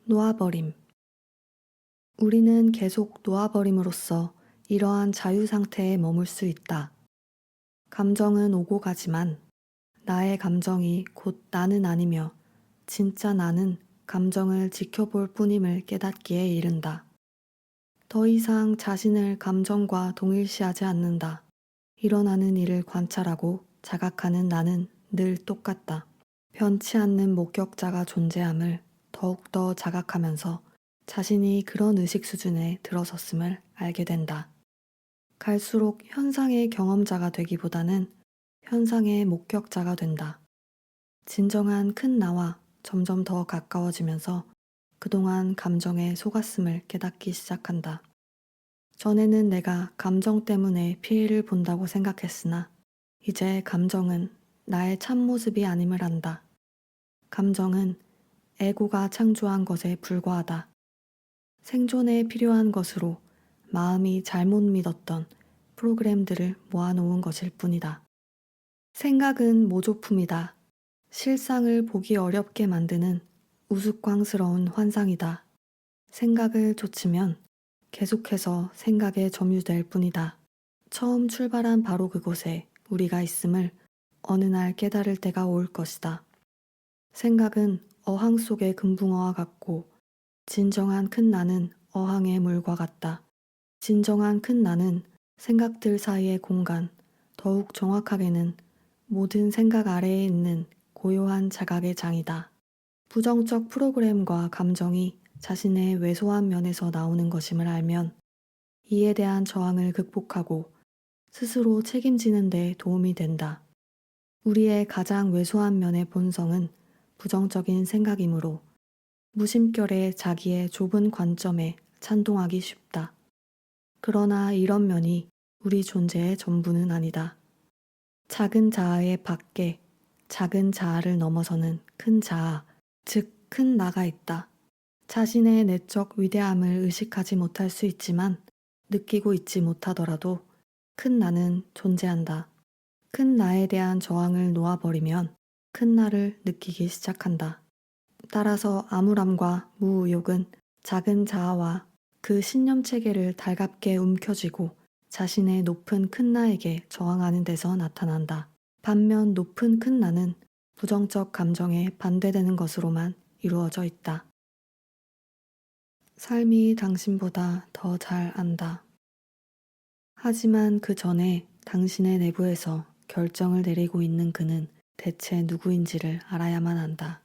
놓아버림. 우리는 계속 놓아버림으로써 이러한 자유 상태에 머물 수 있다. 감정은 오고 가지만 나의 감정이 곧 나는 아니며 진짜 나는 감정을 지켜볼 뿐임을 깨닫기에 이른다. 더 이상 자신을 감정과 동일시하지 않는다. 일어나는 일을 관찰하고 자각하는 나는 늘 똑같다. 변치 않는 목격자가 존재함을 더욱더 자각하면서 자신이 그런 의식 수준에 들어섰음을 알게 된다. 갈수록 현상의 경험자가 되기보다는 현상의 목격자가 된다. 진정한 큰 나와 점점 더 가까워지면서 그동안 감정에 속았음을 깨닫기 시작한다. 전에는 내가 감정 때문에 피해를 본다고 생각했으나 이제 감정은 나의 참모습이 아님을 안다. 감정은 에고가 창조한 것에 불과하다. 생존에 필요한 것으로 마음이 잘못 믿었던 프로그램들을 모아놓은 것일 뿐이다. 생각은 모조품이다. 실상을 보기 어렵게 만드는 우스꽝스러운 환상이다. 생각을 좇으면 계속해서 생각에 점유될 뿐이다. 처음 출발한 바로 그곳에 우리가 있음을 어느 날 깨달을 때가 올 것이다. 생각은 어항 속의 금붕어와 같고 진정한 큰 나는 어항의 물과 같다. 진정한 큰 나는 생각들 사이의 공간, 더욱 정확하게는 모든 생각 아래에 있는 고요한 자각의 장이다. 부정적 프로그램과 감정이 자신의 왜소한 면에서 나오는 것임을 알면 이에 대한 저항을 극복하고 스스로 책임지는 데 도움이 된다. 우리의 가장 왜소한 면의 본성은 부정적인 생각이므로 무심결에 자기의 좁은 관점에 찬동하기 쉽다. 그러나 이런 면이 우리 존재의 전부는 아니다. 작은 자아의 밖에 작은 자아를 넘어서는 큰 자아, 즉 큰 나가 있다. 자신의 내적 위대함을 의식하지 못할 수 있지만 느끼고 있지 못하더라도 큰 나는 존재한다. 큰 나에 대한 저항을 놓아버리면 큰 나를 느끼기 시작한다. 따라서 암울함과 무의욕은 작은 자아와 그 신념 체계를 달갑게 움켜쥐고 자신의 높은 큰 나에게 저항하는 데서 나타난다. 반면 높은 큰 나는 부정적 감정에 반대되는 것으로만 이루어져 있다. 삶이 당신보다 더 잘 안다. 하지만 그 전에 당신의 내부에서 결정을 내리고 있는 그는 대체 누구인지를 알아야만 한다.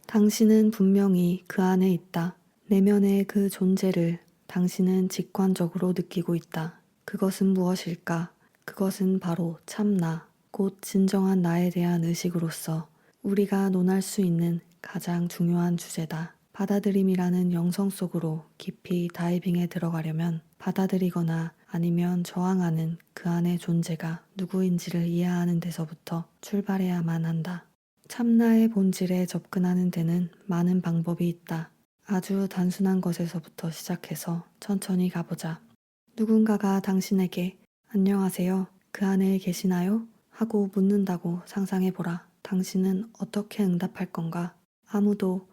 당신은 분명히 그 안에 있다. 내면의 그 존재를 당신은 직관적으로 느끼고 있다. 그것은 무엇일까? 그것은 바로 참나, 곧 진정한 나에 대한 의식으로서 우리가 논할 수 있는 가장 중요한 주제다. 받아들임이라는 영성 속으로 깊이 다이빙에 들어가려면 받아들이거나 아니면 저항하는 그 안의 존재가 누구인지를 이해하는 데서부터 출발해야만 한다. 참나의 본질에 접근하는 데는 많은 방법이 있다. 아주 단순한 것에서부터 시작해서 천천히 가보자. 누군가가 당신에게 안녕하세요. 그 안에 계시나요? 하고 묻는다고 상상해보라. 당신은 어떻게 응답할 건가? 아무도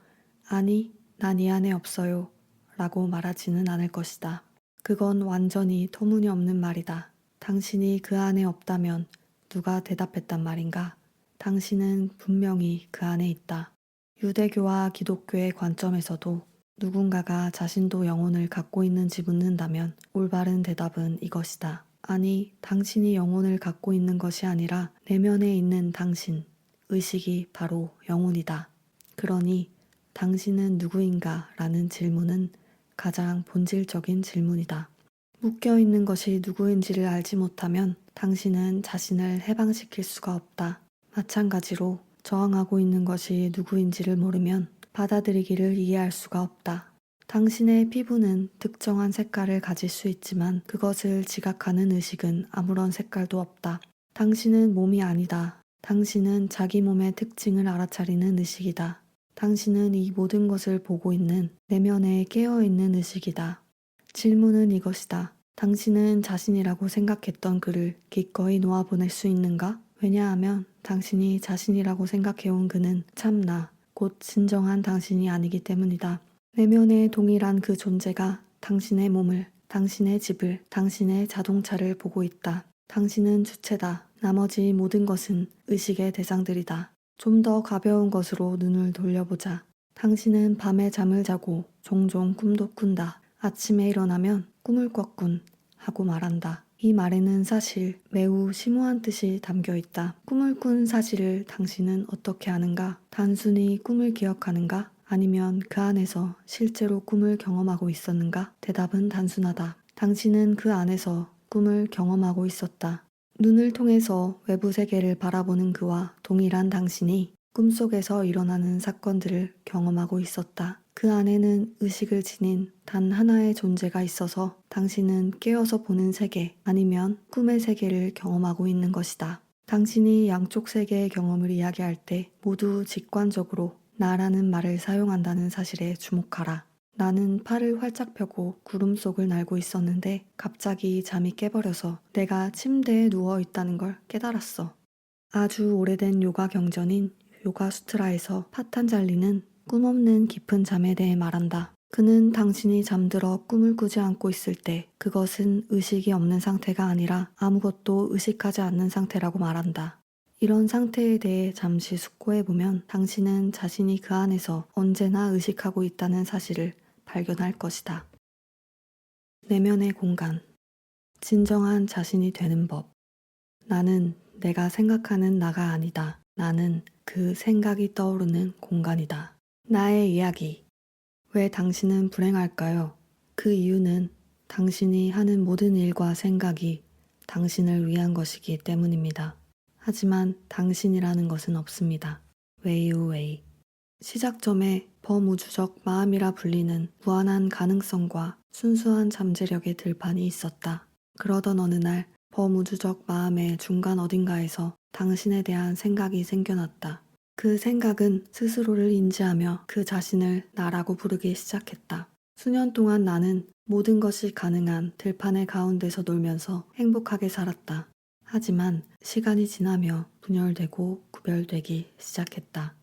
아니, 난 이 안에 없어요. 라고 말하지는 않을 것이다. 그건 완전히 터무니없는 말이다. 당신이 그 안에 없다면 누가 대답했단 말인가? 당신은 분명히 그 안에 있다. 유대교와 기독교의 관점에서도 누군가가 자신도 영혼을 갖고 있는지 묻는다면 올바른 대답은 이것이다. 아니, 당신이 영혼을 갖고 있는 것이 아니라 내면에 있는 당신, 의식이 바로 영혼이다. 그러니 당신은 누구인가? 라는 질문은 가장 본질적인 질문이다. 묶여있는 것이 누구인지를 알지 못하면 당신은 자신을 해방시킬 수가 없다. 마찬가지로 저항하고 있는 것이 누구인지를 모르면 받아들이기를 이해할 수가 없다. 당신의 피부는 특정한 색깔을 가질 수 있지만 그것을 지각하는 의식은 아무런 색깔도 없다. 당신은 몸이 아니다. 당신은 자기 몸의 특징을 알아차리는 의식이다. 당신은 이 모든 것을 보고 있는 내면에 깨어있는 의식이다. 질문은 이것이다. 당신은 자신이라고 생각했던 그를 기꺼이 놓아보낼 수 있는가? 왜냐하면 당신이 자신이라고 생각해온 그는 참나, 곧 진정한 당신이 아니기 때문이다. 내면의 동일한 그 존재가 당신의 몸을, 당신의 집을, 당신의 자동차를 보고 있다. 당신은 주체다. 나머지 모든 것은 의식의 대상들이다. 좀 더 가벼운 것으로 눈을 돌려보자. 당신은 밤에 잠을 자고 종종 꿈도 꾼다. 아침에 일어나면 꿈을 꿨군 하고 말한다. 이 말에는 사실 매우 심오한 뜻이 담겨 있다. 꿈을 꾼 사실을 당신은 어떻게 아는가? 단순히 꿈을 기억하는가? 아니면 그 안에서 실제로 꿈을 경험하고 있었는가? 대답은 단순하다. 당신은 그 안에서 꿈을 경험하고 있었다. 눈을 통해서 외부 세계를 바라보는 그와 동일한 당신이 꿈속에서 일어나는 사건들을 경험하고 있었다. 그 안에는 의식을 지닌 단 하나의 존재가 있어서 당신은 깨어서 보는 세계 아니면 꿈의 세계를 경험하고 있는 것이다. 당신이 양쪽 세계의 경험을 이야기할 때 모두 직관적으로 나라는 말을 사용한다는 사실에 주목하라. 나는 팔을 활짝 펴고 구름 속을 날고 있었는데 갑자기 잠이 깨버려서 내가 침대에 누워 있다는 걸 깨달았어. 아주 오래된 요가 경전인 요가 수트라에서 파탄잘리는 꿈없는 깊은 잠에 대해 말한다. 그는 당신이 잠들어 꿈을 꾸지 않고 있을 때 그것은 의식이 없는 상태가 아니라 아무것도 의식하지 않는 상태라고 말한다. 이런 상태에 대해 잠시 숙고해보면 당신은 자신이 그 안에서 언제나 의식하고 있다는 사실을 발견할 것이다. 내면의 공간. 진정한 자신이 되는 법. 나는 내가 생각하는 나가 아니다. 나는 그 생각이 떠오르는 공간이다. 나의 이야기. 왜 당신은 불행할까요? 그 이유는 당신이 하는 모든 일과 생각이 당신을 위한 것이기 때문입니다. 하지만 당신이라는 것은 없습니다. 웨이우웨이. 시작점에 범우주적 마음이라 불리는 무한한 가능성과 순수한 잠재력의 들판이 있었다. 그러던 어느 날 범우주적 마음의 중간 어딘가에서 당신에 대한 생각이 생겨났다. 그 생각은 스스로를 인지하며 그 자신을 나라고 부르기 시작했다. 수년 동안 나는 모든 것이 가능한 들판의 가운데서 놀면서 행복하게 살았다. 하지만 시간이 지나며 분열되고 구별되기 시작했다.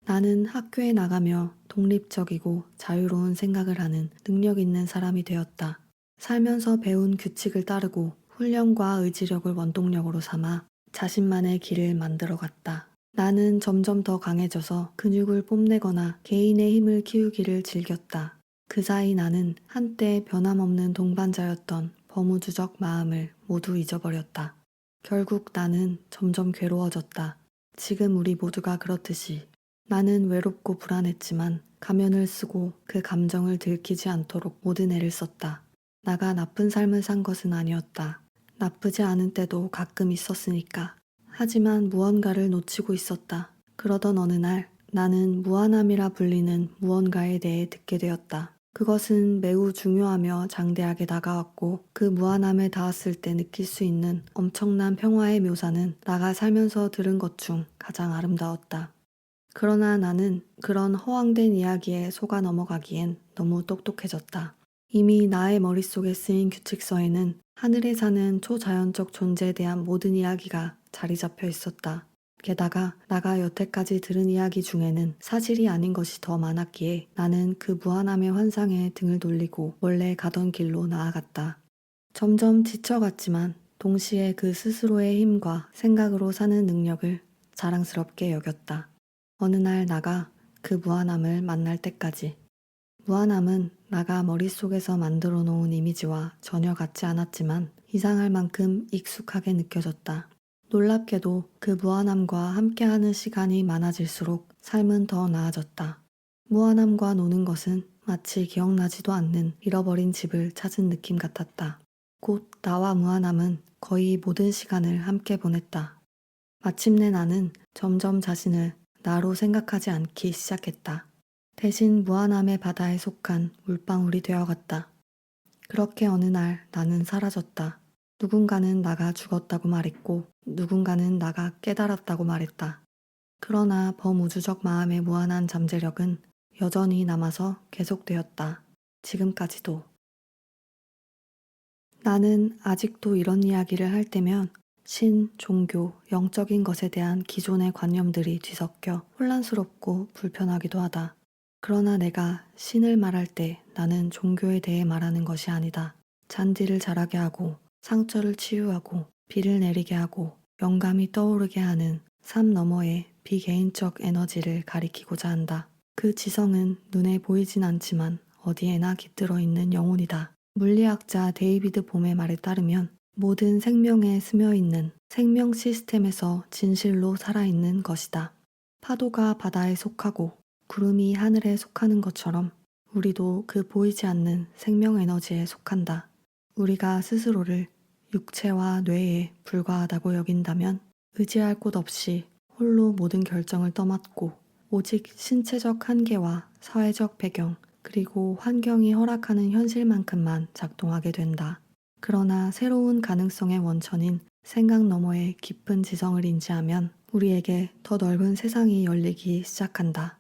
나는 학교에 나가며 독립적이고 자유로운 생각을 하는 능력 있는 사람이 되었다. 살면서 배운 규칙을 따르고 훈련과 의지력을 원동력으로 삼아 자신만의 길을 만들어갔다. 나는 점점 더 강해져서 근육을 뽐내거나 개인의 힘을 키우기를 즐겼다. 그 사이 나는 한때 변함없는 동반자였던 범우주적 마음을 모두 잊어버렸다. 결국 나는 점점 괴로워졌다. 지금 우리 모두가 그렇듯이 나는 외롭고 불안했지만 가면을 쓰고 그 감정을 들키지 않도록 모든 애를 썼다. 나가 나쁜 삶을 산 것은 아니었다. 나쁘지 않은 때도 가끔 있었으니까. 하지만 무언가를 놓치고 있었다. 그러던 어느 날 나는 무한함이라 불리는 무언가에 대해 듣게 되었다. 그것은 매우 중요하며 장대하게 다가왔고 그 무한함에 닿았을 때 느낄 수 있는 엄청난 평화의 묘사는 나가 살면서 들은 것 중 가장 아름다웠다. 그러나 나는 그런 허황된 이야기에 속아 넘어가기엔 너무 똑똑해졌다. 이미 나의 머릿속에 쓰인 규칙서에는 하늘에 사는 초자연적 존재에 대한 모든 이야기가 자리 잡혀 있었다. 게다가 나가 여태까지 들은 이야기 중에는 사실이 아닌 것이 더 많았기에 나는 그 무한함의 환상에 등을 돌리고 원래 가던 길로 나아갔다. 점점 지쳐갔지만 동시에 그 스스로의 힘과 생각으로 사는 능력을 자랑스럽게 여겼다. 어느 날 나가 그 무한함을 만날 때까지. 무한함은 나가 머릿속에서 만들어 놓은 이미지와 전혀 같지 않았지만 이상할 만큼 익숙하게 느껴졌다. 놀랍게도 그 무한함과 함께하는 시간이 많아질수록 삶은 더 나아졌다. 무한함과 노는 것은 마치 기억나지도 않는 잃어버린 집을 찾은 느낌 같았다. 곧 나와 무한함은 거의 모든 시간을 함께 보냈다. 마침내 나는 점점 자신을 나로 생각하지 않기 시작했다. 대신 무한함의 바다에 속한 물방울이 되어갔다. 그렇게 어느 날 나는 사라졌다. 누군가는 나가 죽었다고 말했고 누군가는 나가 깨달았다고 말했다. 그러나 범우주적 마음의 무한한 잠재력은 여전히 남아서 계속되었다. 지금까지도. 나는 아직도 이런 이야기를 할 때면 신, 종교, 영적인 것에 대한 기존의 관념들이 뒤섞여 혼란스럽고 불편하기도 하다. 그러나 내가 신을 말할 때 나는 종교에 대해 말하는 것이 아니다. 잔디를 자라게 하고 상처를 치유하고 비를 내리게 하고 영감이 떠오르게 하는 삶 너머의 비개인적 에너지를 가리키고자 한다. 그 지성은 눈에 보이진 않지만 어디에나 깃들어 있는 영혼이다. 물리학자 데이비드 봄의 말에 따르면 모든 생명에 스며 있는 생명 시스템에서 진실로 살아있는 것이다. 파도가 바다에 속하고 구름이 하늘에 속하는 것처럼 우리도 그 보이지 않는 생명 에너지에 속한다. 우리가 스스로를 육체와 뇌에 불과하다고 여긴다면 의지할 곳 없이 홀로 모든 결정을 떠맡고 오직 신체적 한계와 사회적 배경 그리고 환경이 허락하는 현실만큼만 작동하게 된다. 그러나 새로운 가능성의 원천인 생각 너머의 깊은 지성을 인지하면 우리에게 더 넓은 세상이 열리기 시작한다.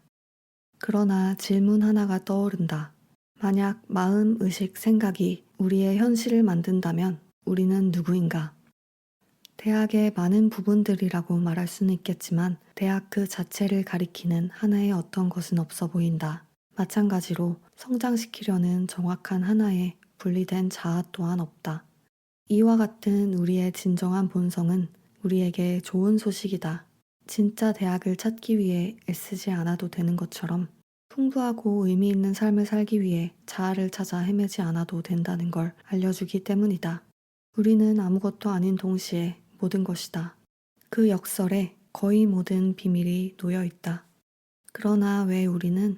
그러나 질문 하나가 떠오른다. 만약 마음, 의식, 생각이 우리의 현실을 만든다면 우리는 누구인가? 대학의 많은 부분들이라고 말할 수는 있겠지만 대학 그 자체를 가리키는 하나의 어떤 것은 없어 보인다. 마찬가지로 성장시키려는 정확한 하나의 분리된 자아 또한 없다. 이와 같은 우리의 진정한 본성은 우리에게 좋은 소식이다. 진짜 대학을 찾기 위해 애쓰지 않아도 되는 것처럼 풍부하고 의미 있는 삶을 살기 위해 자아를 찾아 헤매지 않아도 된다는 걸 알려주기 때문이다. 우리는 아무것도 아닌 동시에 모든 것이다. 그 역설에 거의 모든 비밀이 놓여 있다. 그러나 왜 우리는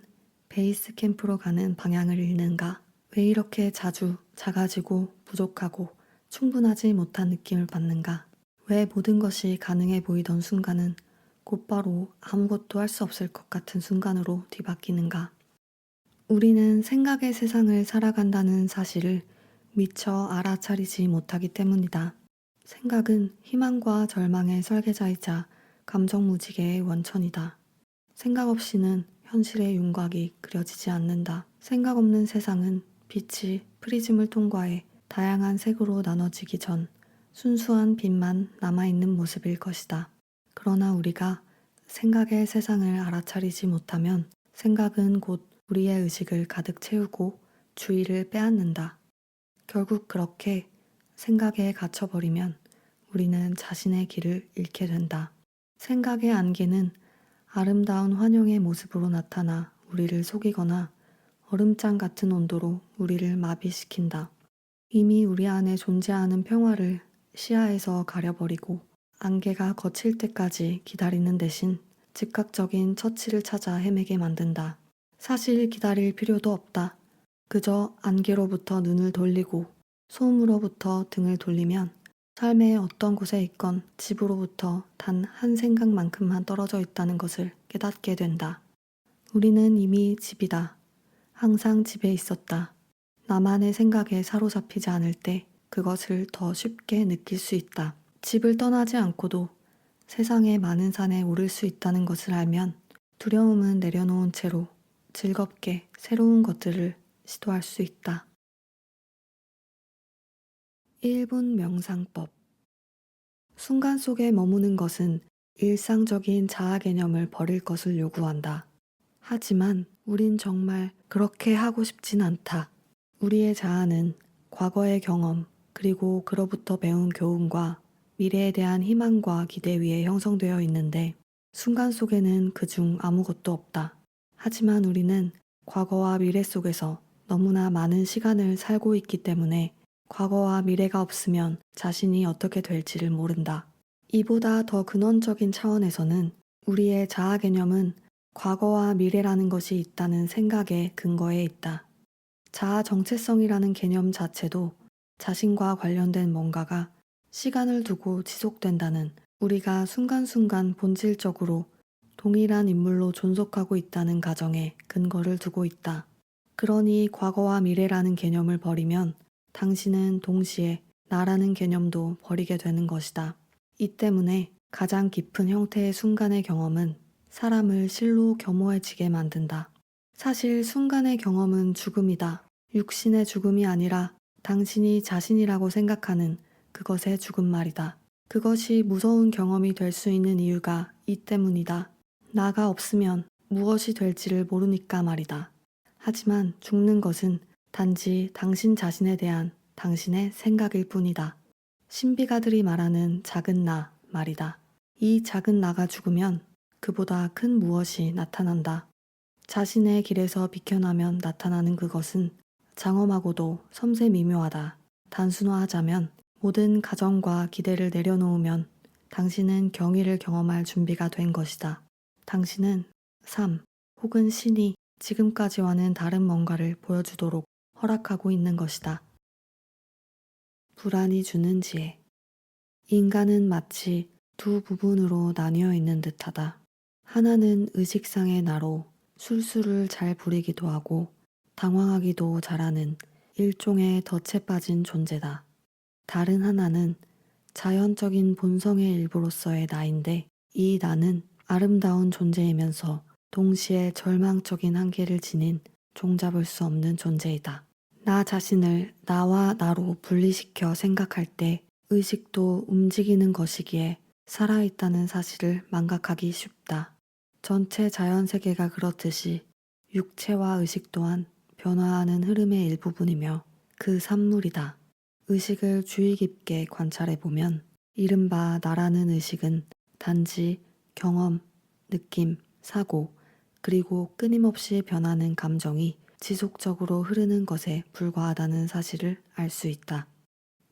베이스 캠프로 가는 방향을 잃는가? 왜 이렇게 자주 작아지고 부족하고 충분하지 못한 느낌을 받는가? 왜 모든 것이 가능해 보이던 순간은 곧바로 아무것도 할 수 없을 것 같은 순간으로 뒤바뀌는가? 우리는 생각의 세상을 살아간다는 사실을 미처 알아차리지 못하기 때문이다. 생각은 희망과 절망의 설계자이자 감정무지개의 원천이다. 생각 없이는 현실의 윤곽이 그려지지 않는다. 생각 없는 세상은 빛이 프리즘을 통과해 다양한 색으로 나눠지기 전 순수한 빛만 남아있는 모습일 것이다. 그러나 우리가 생각의 세상을 알아차리지 못하면 생각은 곧 우리의 의식을 가득 채우고 주의를 빼앗는다. 결국 그렇게 생각에 갇혀버리면 우리는 자신의 길을 잃게 된다. 생각의 안개는 아름다운 환영의 모습으로 나타나 우리를 속이거나 얼음장 같은 온도로 우리를 마비시킨다. 이미 우리 안에 존재하는 평화를 시야에서 가려버리고 안개가 걷힐 때까지 기다리는 대신 즉각적인 처치를 찾아 헤매게 만든다. 사실 기다릴 필요도 없다. 그저 안개로부터 눈을 돌리고 소음으로부터 등을 돌리면 삶의 어떤 곳에 있건 집으로부터 단 한 생각만큼만 떨어져 있다는 것을 깨닫게 된다. 우리는 이미 집이다. 항상 집에 있었다. 나만의 생각에 사로잡히지 않을 때 그것을 더 쉽게 느낄 수 있다. 집을 떠나지 않고도 세상의 많은 산에 오를 수 있다는 것을 알면 두려움은 내려놓은 채로 즐겁게 새로운 것들을 시도할 수 있다. 1분 명상법. 순간 속에 머무는 것은 일상적인 자아 개념을 버릴 것을 요구한다. 하지만 우린 정말 그렇게 하고 싶진 않다. 우리의 자아는 과거의 경험, 그리고 그로부터 배운 교훈과 미래에 대한 희망과 기대 위에 형성되어 있는데 순간 속에는 그중 아무것도 없다. 하지만 우리는 과거와 미래 속에서 너무나 많은 시간을 살고 있기 때문에 과거와 미래가 없으면 자신이 어떻게 될지를 모른다. 이보다 더 근원적인 차원에서는 우리의 자아 개념은 과거와 미래라는 것이 있다는 생각의 근거에 있다. 자아 정체성이라는 개념 자체도 자신과 관련된 뭔가가 시간을 두고 지속된다는 우리가 순간순간 본질적으로 동일한 인물로 존속하고 있다는 가정에 근거를 두고 있다. 그러니 과거와 미래라는 개념을 버리면 당신은 동시에 나라는 개념도 버리게 되는 것이다. 이 때문에 가장 깊은 형태의 순간의 경험은 사람을 실로 겸허해지게 만든다. 사실 순간의 경험은 죽음이다. 육신의 죽음이 아니라 당신이 자신이라고 생각하는 그것의 죽음 말이다. 그것이 무서운 경험이 될 수 있는 이유가 이 때문이다. 나가 없으면 무엇이 될지를 모르니까 말이다. 하지만 죽는 것은 단지 당신 자신에 대한 당신의 생각일 뿐이다. 신비가들이 말하는 작은 나 말이다. 이 작은 나가 죽으면 그보다 큰 무엇이 나타난다. 자신의 길에서 비켜나면 나타나는 그것은 장엄하고도 섬세 미묘하다. 단순화하자면 모든 가정과 기대를 내려놓으면 당신은 경의를 경험할 준비가 된 것이다. 당신은 삶 혹은 신이 지금까지와는 다른 뭔가를 보여주도록 허락하고 있는 것이다. 불안이 주는 지혜. 인간은 마치 두 부분으로 나뉘어 있는 듯하다. 하나는 의식상의 나로 술수를 잘 부리기도 하고 당황하기도 잘하는 일종의 덫에 빠진 존재다. 다른 하나는 자연적인 본성의 일부로서의 나인데 이 나는 아름다운 존재이면서 동시에 절망적인 한계를 지닌 종잡을 수 없는 존재이다. 나 자신을 나와 나로 분리시켜 생각할 때 의식도 움직이는 것이기에 살아있다는 사실을 망각하기 쉽다. 전체 자연세계가 그렇듯이 육체와 의식 또한 변화하는 흐름의 일부분이며 그 산물이다. 의식을 주의 깊게 관찰해보면 이른바 나라는 의식은 단지 경험, 느낌, 사고, 그리고 끊임없이 변하는 감정이 지속적으로 흐르는 것에 불과하다는 사실을 알 수 있다.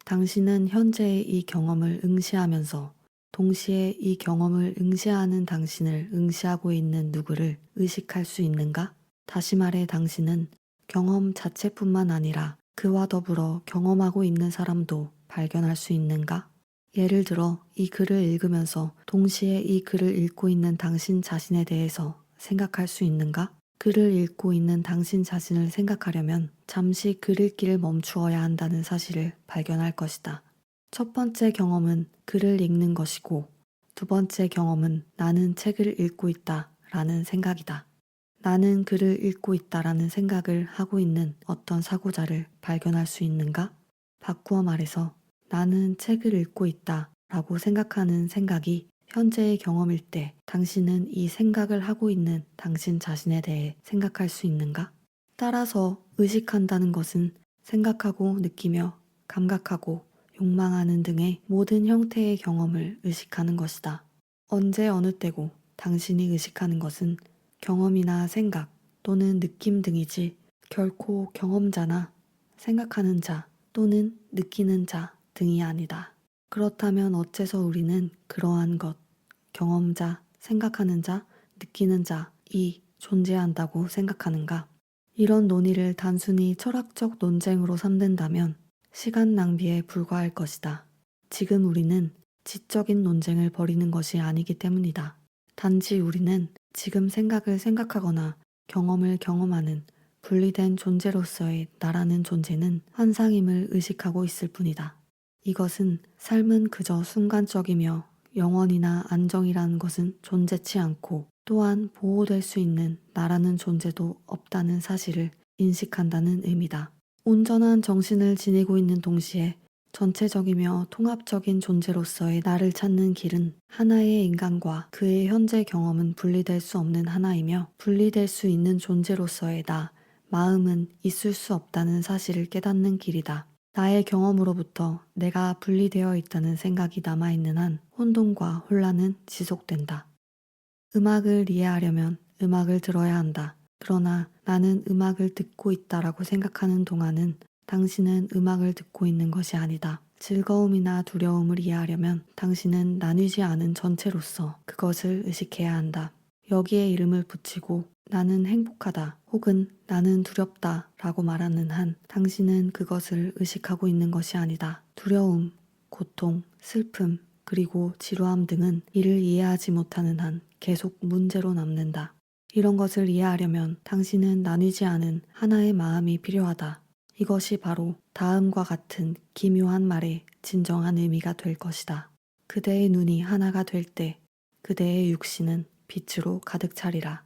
당신은 현재의 이 경험을 응시하면서 동시에 이 경험을 응시하는 당신을 응시하고 있는 누구를 의식할 수 있는가? 다시 말해 당신은 경험 자체뿐만 아니라 그와 더불어 경험하고 있는 사람도 발견할 수 있는가? 예를 들어 이 글을 읽으면서 동시에 이 글을 읽고 있는 당신 자신에 대해서 생각할 수 있는가? 글을 읽고 있는 당신 자신을 생각하려면 잠시 글 읽기를 멈추어야 한다는 사실을 발견할 것이다. 첫 번째 경험은 글을 읽는 것이고 두 번째 경험은 나는 책을 읽고 있다 라는 생각이다. 나는 글을 읽고 있다라는 생각을 하고 있는 어떤 사고자를 발견할 수 있는가? 바꾸어 말해서 나는 책을 읽고 있다 라고 생각하는 생각이 현재의 경험일 때 당신은 이 생각을 하고 있는 당신 자신에 대해 생각할 수 있는가? 따라서 의식한다는 것은 생각하고 느끼며 감각하고 욕망하는 등의 모든 형태의 경험을 의식하는 것이다. 언제 어느 때고 당신이 의식하는 것은 경험이나 생각 또는 느낌 등이지 결코 경험자나 생각하는 자 또는 느끼는 자 등이 아니다. 그렇다면 어째서 우리는 그러한 것, 경험자, 생각하는 자, 느끼는 자이 존재한다고 생각하는가? 이런 논의를 단순히 철학적 논쟁으로 삼는다면 시간 낭비에 불과할 것이다. 지금 우리는 지적인 논쟁을 벌이는 것이 아니기 때문이다. 단지 우리는 지금 생각을 생각하거나 경험을 경험하는 분리된 존재로서의 나라는 존재는 환상임을 의식하고 있을 뿐이다. 이것은 삶은 그저 순간적이며 영원이나 안정이라는 것은 존재치 않고 또한 보호될 수 있는 나라는 존재도 없다는 사실을 인식한다는 의미다. 온전한 정신을 지니고 있는 동시에 전체적이며 통합적인 존재로서의 나를 찾는 길은 하나의 인간과 그의 현재 경험은 분리될 수 없는 하나이며 분리될 수 있는 존재로서의 나, 마음은 있을 수 없다는 사실을 깨닫는 길이다. 나의 경험으로부터 내가 분리되어 있다는 생각이 남아있는 한 혼돈과 혼란은 지속된다. 음악을 이해하려면 음악을 들어야 한다. 그러나 나는 음악을 듣고 있다라고 생각하는 동안은 당신은 음악을 듣고 있는 것이 아니다. 즐거움이나 두려움을 이해하려면 당신은 나뉘지 않은 전체로서 그것을 의식해야 한다. 여기에 이름을 붙이고 나는 행복하다 혹은 나는 두렵다 라고 말하는 한 당신은 그것을 의식하고 있는 것이 아니다. 두려움, 고통, 슬픔, 그리고 지루함 등은 이를 이해하지 못하는 한 계속 문제로 남는다. 이런 것을 이해하려면 당신은 나뉘지 않은 하나의 마음이 필요하다. 이것이 바로 다음과 같은 기묘한 말의 진정한 의미가 될 것이다. 그대의 눈이 하나가 될 때 그대의 육신은 빛으로 가득 차리라.